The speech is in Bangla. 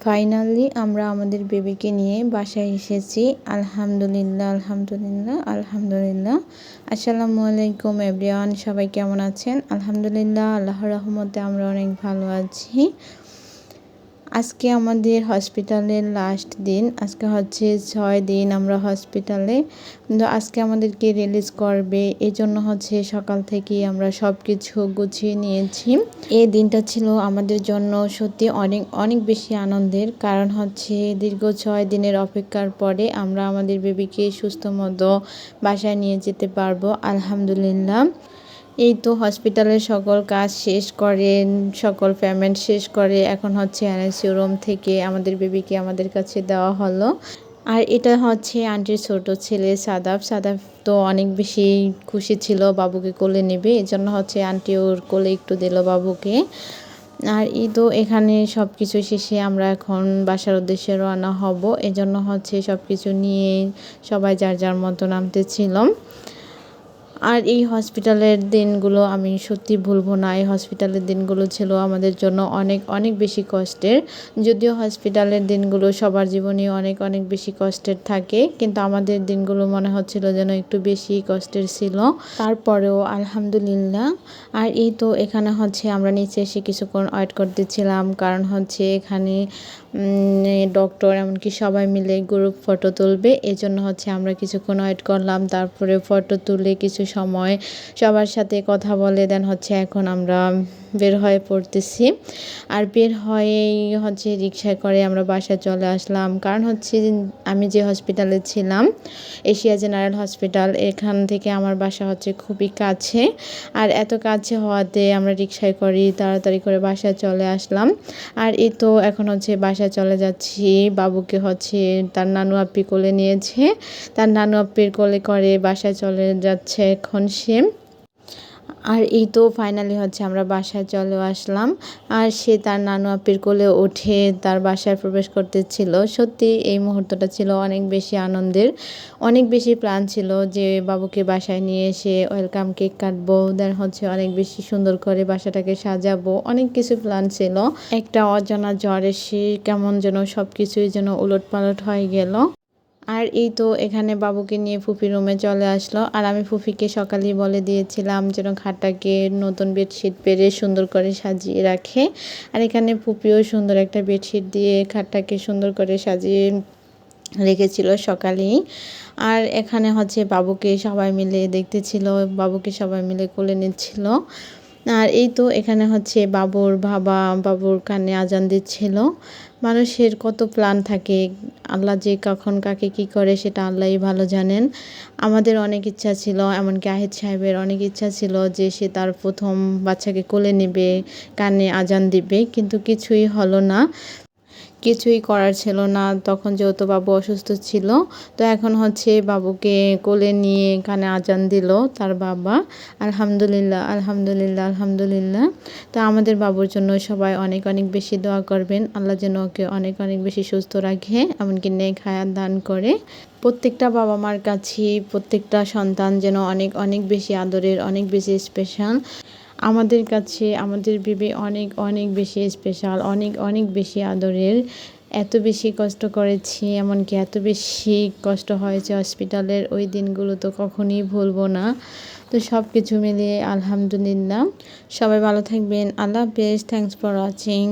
ফাইনালি আমরা আমাদের বেবিকে নিয়ে বাসায় এসেছি। আলহামদুলিল্লাহ, আলহামদুলিল্লাহ, আলহামদুলিল্লাহ। আসসালামু আলাইকুম এভরিওয়ান, সবাই কেমন আছেন? আলহামদুলিল্লাহ, আল্লাহর রহমতে আমরা অনেক ভালো আছি। আজকে আমাদের হসপিটালের লাস্ট দিন। আজকে হচ্ছে 6 দিন আমরা হসপিটালে, কিন্তু আজকে আমাদেরকে রিলিজ করবে, এই জন্য হচ্ছে সকাল থেকেই আমরা সব কিছু গুছিয়ে নিয়েছি। এই দিনটা ছিল আমাদের জন্য সত্যি অনেক অনেক বেশি আনন্দের, কারণ হচ্ছে দীর্ঘ 6 দিনের অপেক্ষার পরে আমরা আমাদের বেবিকে সুস্থ মতো বাসায় নিয়ে যেতে পারবো আলহামদুলিল্লাহ। এই তো হসপিটালের সকল কাজ শেষ করে, সকল পেমেন্ট শেষ করে এখন হচ্ছে আইসিইউ রুম থেকে আমাদের বেবিকে আমাদের কাছে দেওয়া হলো। আর এটা হচ্ছে আন্টির ছোট ছেলে সাদাব। সাদাব তো অনেক বেশি খুশি ছিল বাবুকে কোলে নেবে, এজন্য হচ্ছে আন্টি ওর কোলে একটু দিল বাবুকে। আর এই তো এখানে সব কিছু শেষে আমরা এখন বাসার উদ্দেশ্যে রওনা হব, এজন্য হচ্ছে সব কিছু নিয়ে সবাই যার যার মতো নামতেছিলাম। আর এই হসপিটালের দিনগুলো আমি সত্যি ভুলবো না। এই হসপিটালের দিনগুলো ছিল আমাদের জন্য অনেক অনেক বেশি কষ্টের। যদিও হসপিটালের দিনগুলো সবার জীবনে অনেক অনেক বেশি কষ্টের থাকে, কিন্তু আমাদের দিনগুলো মনে হচ্ছিল যেন একটু বেশি কষ্টের ছিল। তারপরেও আলহামদুলিল্লাহ। আর এই তো এখানে হচ্ছে আমরা নিচে এসে কিছুক্ষণ ওয়েট করতেছিলাম, কারণ হচ্ছে এখানে ডক্টর এমনকি সবাই মিলে গ্রুপ ফটো তুলবে, এই জন্য হচ্ছে আমরা কিছুক্ষণ ওয়েট করলাম। তারপরে ফটো তুলে কিছু সময় সবার সাথে কথা বলে দেন হচ্ছে এখন আমরা বের হয়ে পড়তেছি। আর বের হয়েই হচ্ছে রিক্সায় করে আমরা বাসায় চলে আসলাম, কারণ হচ্ছে আমি যে হসপিটালে ছিলাম এশিয়া জেনারেল হসপিটাল, এখান থেকে আমার বাসা হচ্ছে খুবই কাছে। আর এত কাছে হওয়াতে আমরা রিক্সায় করি তাড়াতাড়ি করে বাসায় চলে আসলাম। আর এই তো এখন হচ্ছে বাসায় চলে যাচ্ছি। বাবুকে হচ্ছে তার নানু আপ্পি কোলে নিয়েছে, তার নানু আপ্পির কোলে করে বাসায় চলে যাচ্ছে এখন সে। আর এই তো ফাইনালি হচ্ছে আমরা বাসায় চলে আসলাম। আর সে তার নানু আপ্পির কোলে উঠে তার বাসায় প্রবেশ করতেছিল। সত্যি এই মুহূর্তটা ছিল অনেক বেশি আনন্দের। অনেক বেশি প্ল্যান ছিল যে বাবুকে বাসায় নিয়ে এসে ওয়েলকাম কেক কাটবো, দেন হচ্ছে অনেক বেশি সুন্দর করে বাসাটাকে সাজাবো, অনেক কিছু প্ল্যান ছিল। একটা অজানা জ্বর এসে কেমন যেন সব কিছুই যেন উলটপালট হয়ে গেল। আর এই তো এখানে বাবুকে নিয়ে ফুফি রুমে চলে আসলো। আর আমি ফুফিকে সকালেই বলে দিয়েছিলাম যেন খাটটাকে নতুন বেডশিট পেরে সুন্দর করে সাজিয়ে রাখে। আর এখানে ফুফিও সুন্দর একটা বেডশিট দিয়ে খাটটাকে সুন্দর করে সাজিয়ে রেখেছিল সকালেই। আর এখানে হচ্ছে বাবুকে সবাই মিলে দেখতেছিল, বাবুকে সবাই মিলে কোলে নিচ্ছিল। আর এই তো এখানে হচ্ছে বাবুর বাবা বাবুর কানে আজান দিচ্ছিল। মানুষের কত প্ল্যান থাকে, আল্লাহ যে কখন কাকে কি করে সেটা আল্লাহই ভালো জানেন। আমাদের অনেক ইচ্ছা ছিল, এমনকি আহিদ সাহেবের অনেক ইচ্ছা ছিল যে সে তার প্রথম বাচ্চাকে কোলে নেবে, কানে আজান দিবে, কিন্তু কিছুই হলো না, কিছুই করার ছিল না তখন, যেহেতু বাবু অসুস্থ ছিল। তো এখন হচ্ছে বাবুকে কোলে নিয়ে কানে আজান দিল তার বাবা। আলহামদুলিল্লাহ, আলহামদুলিল্লাহ, আলহামদুলিল্লাহ। তো আমাদের বাবুর জন্য সবাই অনেক অনেক বেশি দোয়া করবেন, আল্লাহ যেন ওকে অনেক অনেক বেশি সুস্থ রাখে, এমনকি নেক হায়াত দান করে। প্রত্যেকটা বাবা মার কাছে প্রত্যেকটা সন্তান যেন অনেক অনেক বেশি আদরের, অনেক বেশি স্পেশাল। আমাদের কাছে আমাদের বেবি অনেক অনেক বেশি স্পেশাল, অনেক অনেক বেশি আদরের। এত বেশি কষ্ট করেছি, এমনকি এত বেশি কষ্ট হয়েছে হসপিটালের ওই দিনগুলো তো কখনই ভুলবো না। তো সব কিছু মিলিয়ে আলহামদুলিল্লাহ। সবাই ভালো থাকবেন, আল্লাহ হাফেজ, থ্যাংকস ফর ওয়াচিং।